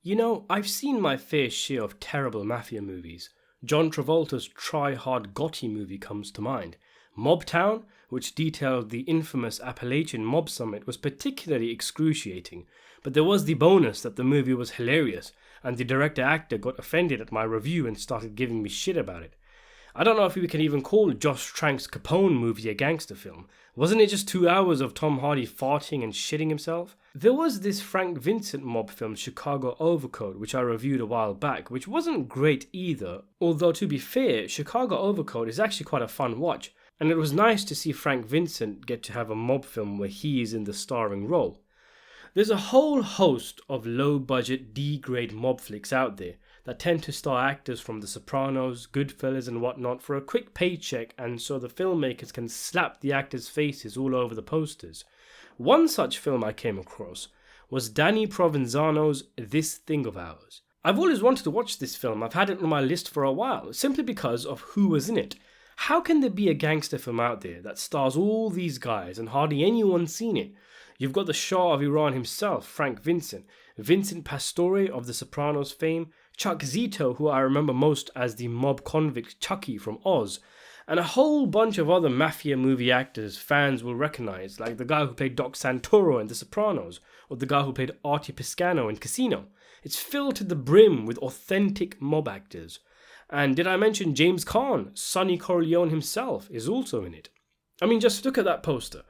You know, I've seen my fair share of terrible mafia movies. John Travolta's Try Hard Gotti movie comes to mind. Mobtown, which detailed the infamous Appalachian Mob Summit, was particularly excruciating, but there was the bonus that the movie was hilarious, and the director-actor got offended at my review and started giving me shit about it. I don't know if we can even call Josh Trank's Capone movie a gangster film. Wasn't it just 2 hours of Tom Hardy farting and shitting himself? There was this Frank Vincent mob film Chicago Overcoat, which I reviewed a while back, which wasn't great either, although to be fair, Chicago Overcoat is actually quite a fun watch, and it was nice to see Frank Vincent get to have a mob film where he is in the starring role. There's a whole host of low-budget D-grade mob flicks out there that tend to star actors from The Sopranos, Goodfellas and whatnot for a quick paycheck, and so the filmmakers can slap the actors' faces all over the posters. One such film I came across was Danny Provenzano's This Thing of Ours. I've always wanted to watch this film. I've had it on my list for a while, simply because of who was in it. How can there be a gangster film out there that stars all these guys and hardly anyone's seen it? You've got the Shah of Iran himself, Frank Vincent, Vincent Pastore of The Sopranos fame, Chuck Zito, who I remember most as the mob convict Chucky from Oz, and a whole bunch of other Mafia movie actors fans will recognize, like the guy who played Doc Santoro in The Sopranos, or the guy who played Artie Piscano in Casino. It's filled to the brim with authentic mob actors. And did I mention James Caan, Sonny Corleone himself, is also in it? I mean, just look at that poster.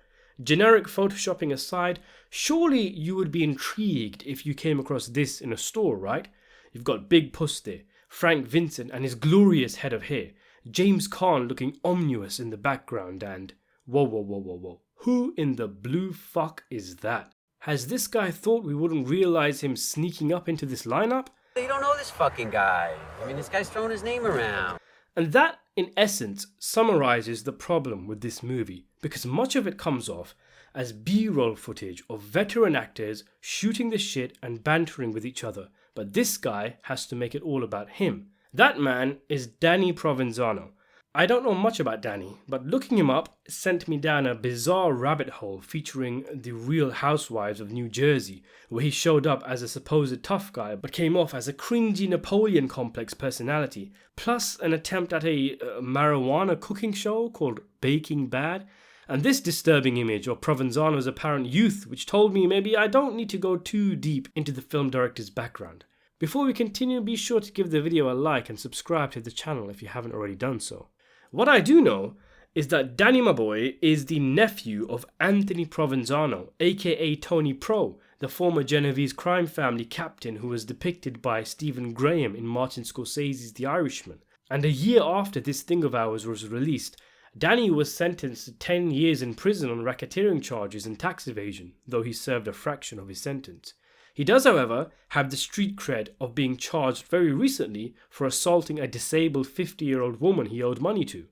Generic photoshopping aside, surely you would be intrigued if you came across this in a store, right? You've got Big Puss there, Frank Vincent and his glorious head of hair, James Caan looking ominous in the background, and whoa, who in the blue fuck is that? Has this guy thought we wouldn't realize him sneaking up into this lineup? You don't know this fucking guy. I mean, this guy's throwing his name around. And that, in essence, summarizes the problem with this movie, because much of it comes off as B-roll footage of veteran actors shooting the shit and bantering with each other, but this guy has to make it all about him. That man is Danny Provenzano. I don't know much about Danny, but looking him up sent me down a bizarre rabbit hole featuring the Real Housewives of New Jersey, where he showed up as a supposed tough guy but came off as a cringy Napoleon complex personality, plus an attempt at a marijuana cooking show called Baking Bad, and this disturbing image of Provenzano's apparent youth, which told me maybe I don't need to go too deep into the film director's background. Before we continue, be sure to give the video a like and subscribe to the channel if you haven't already done so. What I do know is that Danny my boy is the nephew of Anthony Provenzano, aka Tony Pro, the former Genovese crime family captain who was depicted by Stephen Graham in Martin Scorsese's The Irishman. And a year after This Thing of Ours was released, Danny was sentenced to 10 years in prison on racketeering charges and tax evasion, though he served a fraction of his sentence. He does, however, have the street cred of being charged very recently for assaulting a disabled 50-year-old woman he owed money to.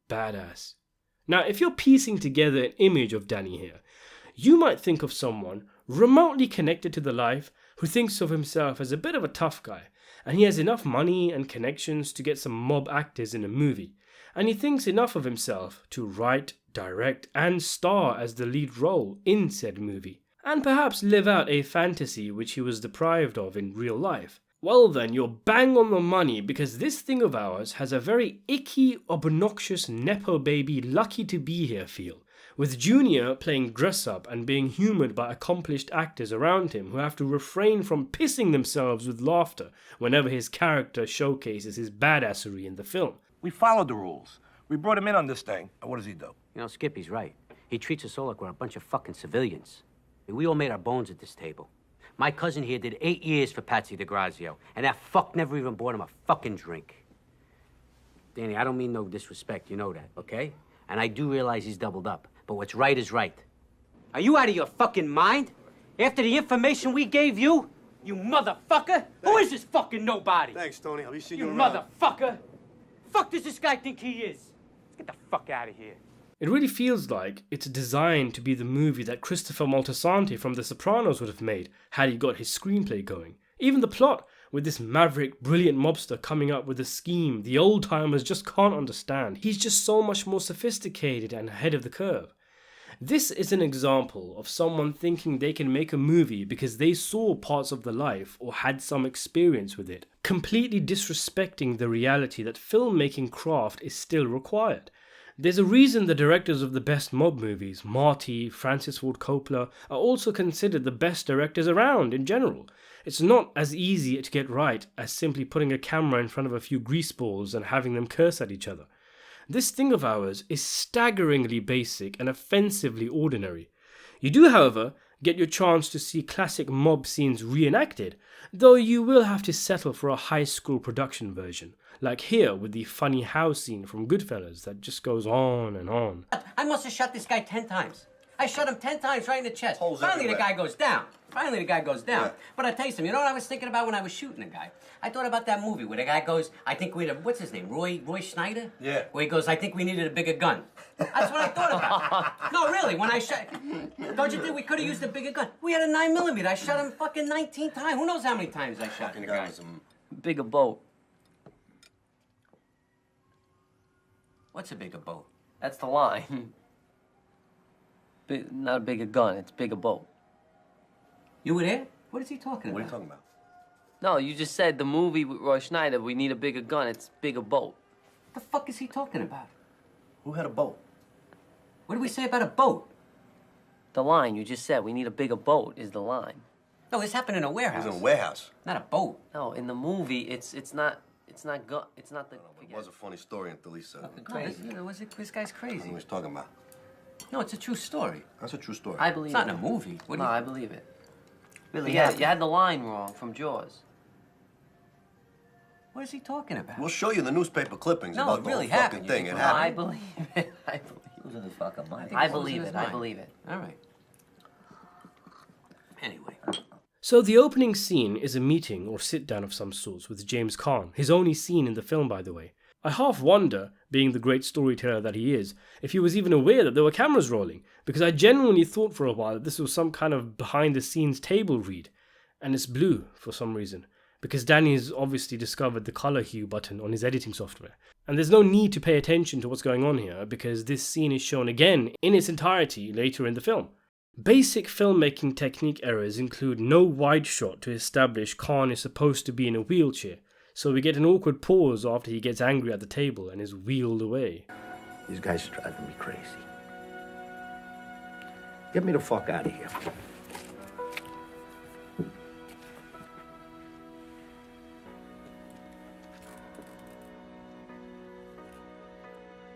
Badass. Now, if you're piecing together an image of Danny here, you might think of someone remotely connected to the life who thinks of himself as a bit of a tough guy, and he has enough money and connections to get some mob actors in a movie, and he thinks enough of himself to write, direct, and star as the lead role in said movie, and perhaps live out a fantasy which he was deprived of in real life. Well then, you're bang on the money, because This Thing of Ours has a very icky, obnoxious, nepo baby lucky to be here feel, with Junior playing dress up and being humoured by accomplished actors around him who have to refrain from pissing themselves with laughter whenever his character showcases his badassery in the film. We followed the rules. We brought him in on this thing. And what does he do? You know, Skippy's right. He treats us all like we're a bunch of fucking civilians. I mean, we all made our bones at this table. My cousin here did 8 years for Patsy DeGrazio, and that fuck never even bought him a fucking drink. Danny, I don't mean no disrespect, you know that, okay? And I do realize he's doubled up, but what's right is right. Are you out of your fucking mind? After the information we gave you? You motherfucker! Thanks. Who is this fucking nobody? Thanks, Tony. I'll be seeing you You around. motherfucker! Fuck does this guy think he is? Let's get the fuck out of here. It really feels like it's designed to be the movie that Christopher Moltisanti from The Sopranos would have made had he got his screenplay going. Even the plot, with this maverick, brilliant mobster coming up with a scheme the old-timers just can't understand. He's just so much more sophisticated and ahead of the curve. This is an example of someone thinking they can make a movie because they saw parts of the life or had some experience with it, completely disrespecting the reality that filmmaking craft is still required. There's a reason the directors of the best mob movies, Marty, Francis Ford Coppola, are also considered the best directors around in general. It's not as easy to get right as simply putting a camera in front of a few greaseballs and having them curse at each other. This thing of ours is staggeringly basic and offensively ordinary. You do, however, get your chance to see classic mob scenes reenacted, though you will have to settle for a high school production version, like here with the funny house scene from Goodfellas that just goes on and on. I must have shot this guy 10 times. I shot him 10 times right in the chest. Holes Finally, everywhere. the guy goes down. Yeah. But I tell you something, you know what I was thinking about when I was shooting the guy? I thought about that movie where the guy goes, I think we had, what's his name, Roy Schneider? Yeah. Where he goes, I think we needed a bigger gun. That's what I thought about. No, really, when I shot, don't you think we could have used a bigger gun? We had a 9mm. I shot him fucking 19 times. Who knows how many times I shot the guy? Bigger boat. What's a bigger boat? That's the line. Not a bigger gun, it's bigger boat. You were there? What is he talking What are about? you talking about? No, you just said the movie with Roy Schneider, we need a bigger gun, it's bigger boat. What the fuck is he talking about? Who had a boat? What did we say about a boat? The line you just said, we need a bigger boat, is the line. No, this happened in a He warehouse. was in a warehouse. Not a boat. No, in the movie, it's not gun, it's not the. It was a funny story until he said it. No, this guy's I crazy. don't know what he's talking about. No, it's a true story. That's a true story. I believe It's not it. in a movie. What do No, you... I believe it. Really You had the line wrong from Jaws. What is he talking about? We'll show you the newspaper clippings No, about it the really whole fucking happened. thing. It No, happened. I believe it. I believe it. Losing his fucking mind. I What was in believe his it. I mind? believe it. All right. Anyway. So the opening scene is a meeting or sit-down of some sorts with James Caan, his only scene in the film by the way. I half wonder, being the great storyteller that he is, if he was even aware that there were cameras rolling, because I genuinely thought for a while that this was some kind of behind-the-scenes table read, and it's blue for some reason, because Danny's obviously discovered the color hue button on his editing software. And there's no need to pay attention to what's going on here, because this scene is shown again in its entirety later in the film. Basic filmmaking technique errors include no wide shot to establish Caan is supposed to be in a wheelchair, so we get an awkward pause after he gets angry at the table and is wheeled away. These guys are driving me crazy. Get me the fuck out of here.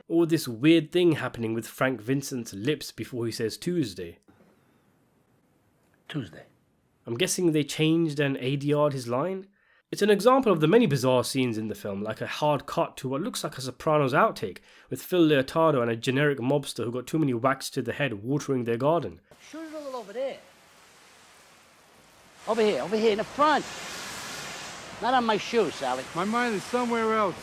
Or this weird thing happening with Frank Vincent's lips before he says Tuesday. Tuesday. I'm guessing they changed and ADR'd his line? It's an example of the many bizarre scenes in the film, like a hard cut to what looks like a Sopranos outtake, with Phil Leotardo and a generic mobster who got too many whacks to the head watering their garden. Shoot it a little over there. Over here in the front. Not on my shoe, Sally. My mind is somewhere else.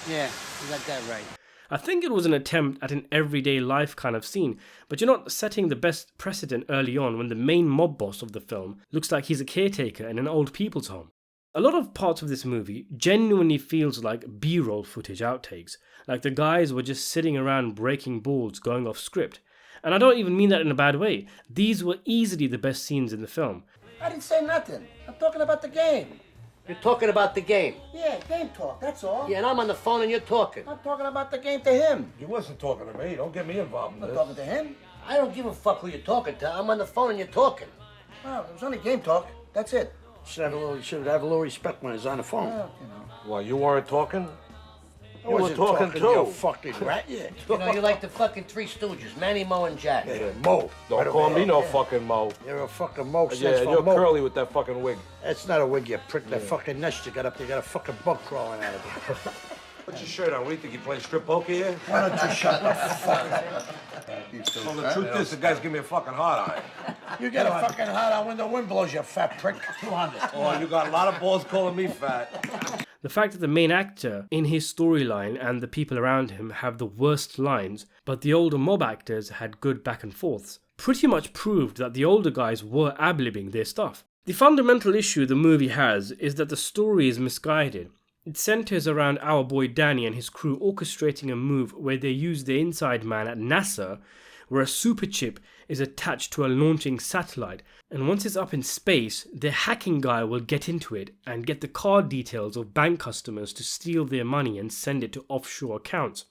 Yeah, you got that right. I think it was an attempt at an everyday life kind of scene, but you're not setting the best precedent early on when the main mob boss of the film looks like he's a caretaker in an old people's home. A lot of parts of this movie genuinely feels like B-roll footage outtakes, like the guys were just sitting around breaking balls going off script. And I don't even mean that in a bad way. These were easily the best scenes in the film. I didn't say nothing. I'm talking about the game. You're talking about the game. Yeah, game talk, that's all. Yeah, and I'm on the phone and you're talking. I'm talking about the game to him. You wasn't talking to me. Don't get me involved in I'm this. not talking to him. I don't give a fuck who you're talking to. I'm on the phone and you're talking. Well, it was only game talk. That's it. Should have a little respect when he's on the phone. Well, you know. Well, you weren't talking? I You were wasn't talking to too. you fucking rat. Yeah. You know, you're like the fucking Three Stooges, Manny, Mo, and Jack. Yeah, Mo. Don't Right call over me here. no fucking Mo. You're a fucking Mo. Yeah, Stands and for you're Mo. curly with that fucking wig. That's not a wig, you prick. That fucking nest you got up there, you got a fucking bug crawling out of it. Put your shirt on. What do you think? You playing strip poker here? Why don't you shut the fuck up? Well, the truth is, the guy's giving me a fucking hard eye. You get a fucking hot out when the wind blows, you fat prick. 200. Oh, you got a lot of balls calling me fat. The fact that the main actor in his storyline and the people around him have the worst lines, but the older mob actors had good back and forths, pretty much proved that the older guys were ad-libbing their stuff. The fundamental issue the movie has is that the story is misguided. It centers around our boy Danny and his crew orchestrating a move where they use the inside man at NASA, where a super chip is attached to a launching satellite, and once it's up in space, the hacking guy will get into it and get the card details of bank customers to steal their money and send it to offshore accounts.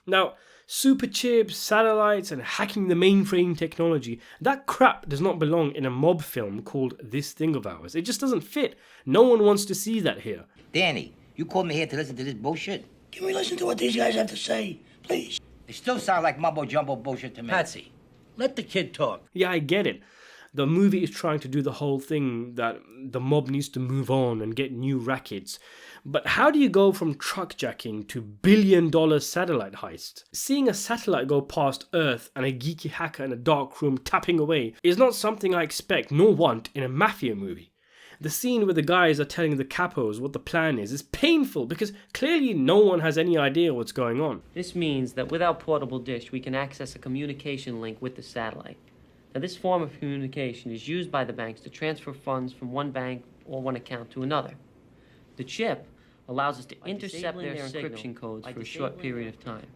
Now, super chips, satellites, and hacking the mainframe technology, that crap does not belong in a mob film called This Thing of Ours. It just doesn't fit. No one wants to see that here. Danny, you called me here to listen to this bullshit? Can we listen to what these guys have to say, please? It still sounds like mumbo-jumbo bullshit to me. Patsy, let the kid talk. Yeah, I get it. The movie is trying to do the whole thing that the mob needs to move on and get new rackets. But how do you go from truckjacking to billion-dollar satellite heists? Seeing a satellite go past Earth and a geeky hacker in a dark room tapping away is not something I expect nor want in a Mafia movie. The scene where the guys are telling the capos what the plan is painful because clearly no one has any idea what's going on. This means that with our portable dish, we can access a communication link with the satellite. Now, this form of communication is used by the banks to transfer funds from one bank or one account to another. The chip allows us to intercept their encryption codes for a short period of time.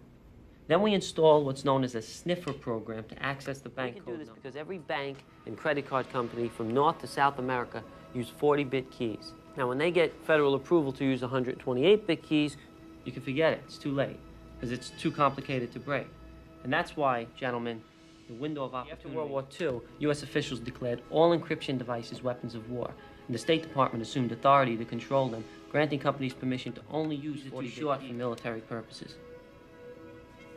Then we install what's known as a sniffer program to access the bank code. We can do this because every bank and credit card company from North to South America use 40-bit keys. Now, when they get federal approval to use 128-bit keys, you can forget it. It's too late because it's too complicated to break. And that's why, gentlemen, the window of opportunity. After World War II, U.S. officials declared all encryption devices weapons of war, and the State Department assumed authority to control them, granting companies permission to only use it too short for military purposes.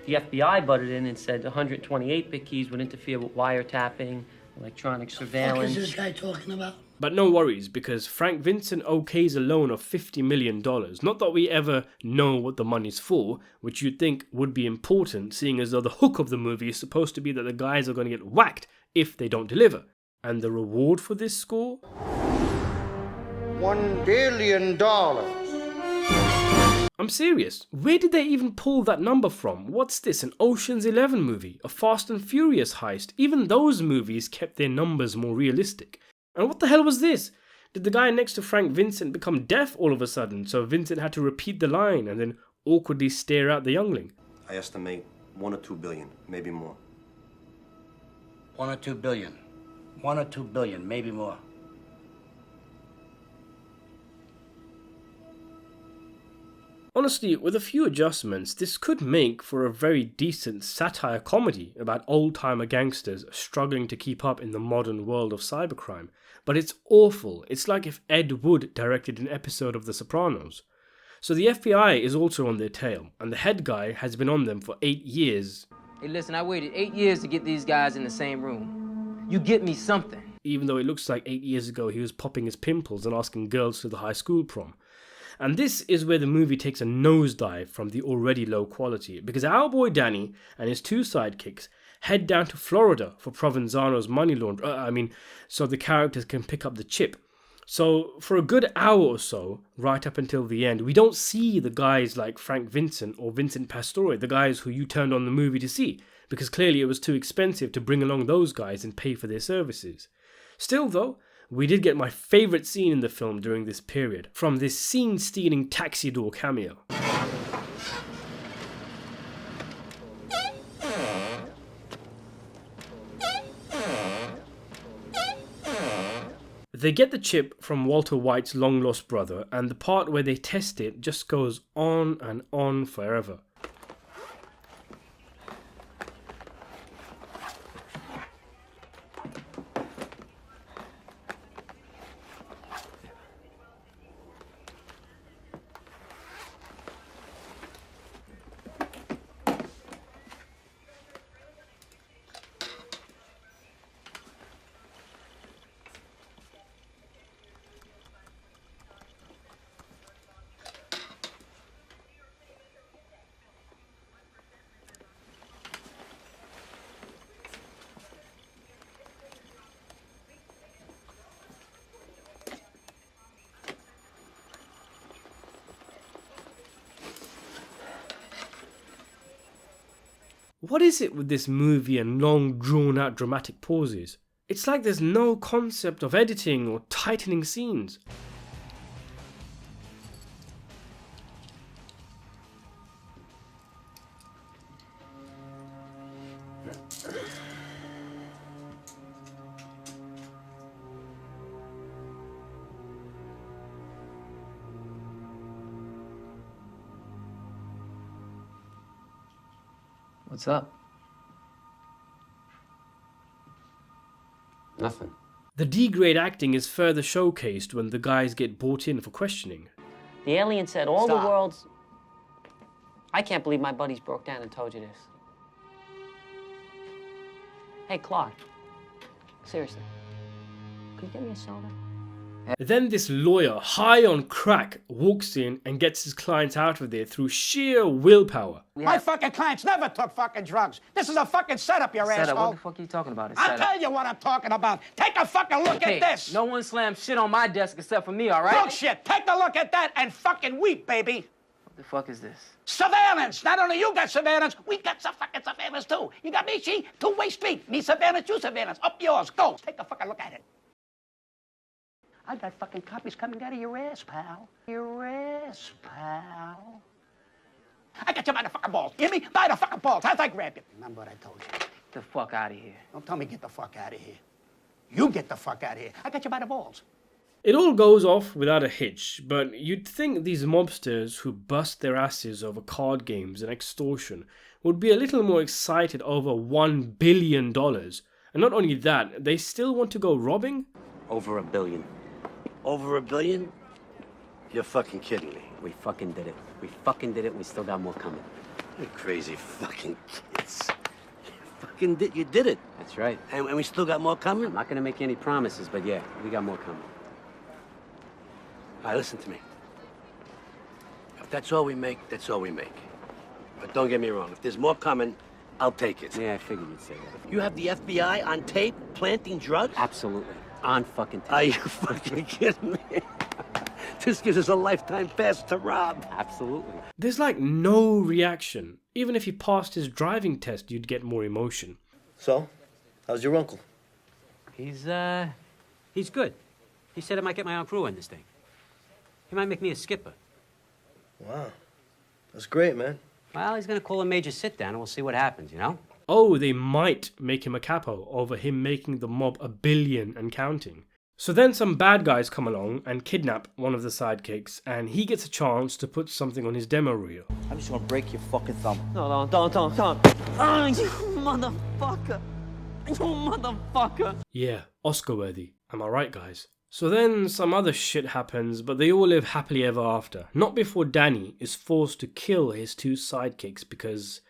The FBI butted in and said 128-bit keys would interfere with wiretapping, electronic surveillance. What is this guy talking about? But no worries, because Frank Vincent okays a loan of $50 million. Not that we ever know what the money's for, which you'd think would be important, seeing as though the hook of the movie is supposed to be that the guys are going to get whacked if they don't deliver. And the reward for this score? $1 billion. I'm serious. Where did they even pull that number from? What's this, an Ocean's 11 movie? A Fast and Furious heist? Even those movies kept their numbers more realistic. And what the hell was this? Did the guy next to Frank Vincent become deaf all of a sudden, so Vincent had to repeat the line and then awkwardly stare at the youngling? I estimate 1 or 2 billion, maybe more. 1 or 2 billion. 1 or 2 billion, maybe more. Honestly, with a few adjustments, this could make for a very decent satire comedy about old-timer gangsters struggling to keep up in the modern world of cybercrime. But it's awful. It's like if Ed Wood directed an episode of The Sopranos. So the FBI is also on their tail, and the head guy has been on them for 8 years. Hey, listen, I waited 8 years to get these guys in the same room. You get me something. Even though it looks like 8 years ago he was popping his pimples and asking girls to the high school prom. And this is where the movie takes a nosedive from the already low quality, because our boy Danny and his 2 sidekicks head down to Florida for Provenzano's money laundering, so the characters can pick up the chip. So for a good hour or so, right up until the end, we don't see the guys like Frank Vincent or Vincent Pastore, the guys who you turned on the movie to see, because clearly it was too expensive to bring along those guys and pay for their services. Still though, we did get my favourite scene in the film during this period, from this scene-stealing taxi door cameo. They get the chip from Walter White's long-lost brother, and the part where they test it just goes on and on forever. What is it with this movie and long drawn-out dramatic pauses? It's like there's no concept of editing or tightening scenes. What's up? Nothing. The D-grade acting is further showcased when the guys get brought in for questioning. The alien said all Stop. the world's... I can't believe my buddies broke down and told you this. Hey, Clark. Seriously. Could you get me a soda? Then this lawyer, high on crack, walks in and gets his clients out of there through sheer willpower. My fucking clients never took fucking drugs. This is a fucking setup, you Setup, asshole. what the fuck are you talking about? It's I'll setup. tell you what I'm talking about. Take a fucking look Hey, at this. no one slams shit on my desk except for me, all right? Bullshit. Take a look at that and fucking weep, baby. What the fuck is this? Surveillance. Not only you got surveillance, we got some fucking surveillance too. You got me, she, two-way street. Me surveillance, you surveillance. Up yours. Go. Take a fucking look at it. I got fucking copies coming out of your ass, pal. Your ass, pal. I got you by the fucking balls. You hear me? By the fucking balls. How's I grab you? Remember what I told you. Get the fuck out of here. Don't tell me get the fuck out of here. You get the fuck out of here. I got you by the balls. It all goes off without a hitch, but you'd think these mobsters who bust their asses over card games and extortion would be a little more excited over $1 billion. And not only that, they still want to go robbing? Over $1 billion. Over $1 billion? You're fucking kidding me. We fucking did it. We fucking did it, and we still got more coming. You crazy fucking kids. You did it. That's right. And we still got more coming? I'm not gonna make you any promises, but yeah, we got more coming. All right, listen to me. If that's all we make, that's all we make. But don't get me wrong. If there's more coming, I'll take it. Yeah, I figured you'd say that. You have the FBI on tape planting drugs? Absolutely. On fucking tape. Are you fucking kidding me? This gives us a lifetime pass to rob. Absolutely. There's like no reaction. Even if he passed his driving test, you'd get more emotion. So, how's your uncle? He's good. He said I might get my own crew on this thing. He might make me a skipper. Wow. That's great, man. Well, he's gonna call a major sit-down and we'll see what happens, you know? Oh, they might make him a capo over him making the mob $1 billion and counting. So then some bad guys come along and kidnap one of the sidekicks, and he gets a chance to put something on his demo reel. I'm just gonna break your fucking thumb. No, don't. Oh, you motherfucker. You motherfucker. Yeah, Oscar worthy. Am I right, guys? So then some other shit happens, but they all live happily ever after. Not before Danny is forced to kill his two sidekicks because...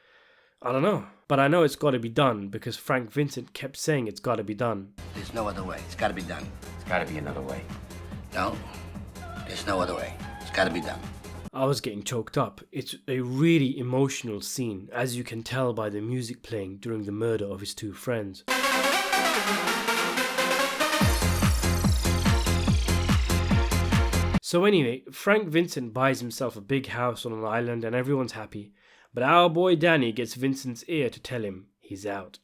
I don't know. But I know it's gotta be done because Frank Vincent kept saying it's gotta be done. There's no other way. It's gotta be done. There's gotta be another way. No, there's no other way. It's gotta be done. I was getting choked up. It's a really emotional scene, as you can tell by the music playing during the murder of his two friends. So anyway, Frank Vincent buys himself a big house on an island and everyone's happy, but our boy Danny gets Vincent's ear to tell him he's out.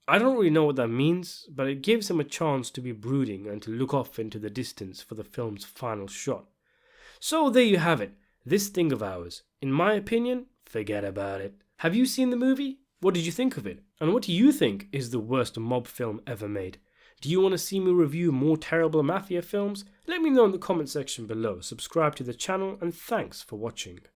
I don't really know what that means, but it gives him a chance to be brooding and to look off into the distance for the film's final shot. So there you have it, this thing of ours. In my opinion, forget about it. Have you seen the movie? What did you think of it? And what do you think is the worst mob film ever made? Do you want to see me review more terrible Mafia films? Let me know in the comment section below. Subscribe to the channel and thanks for watching.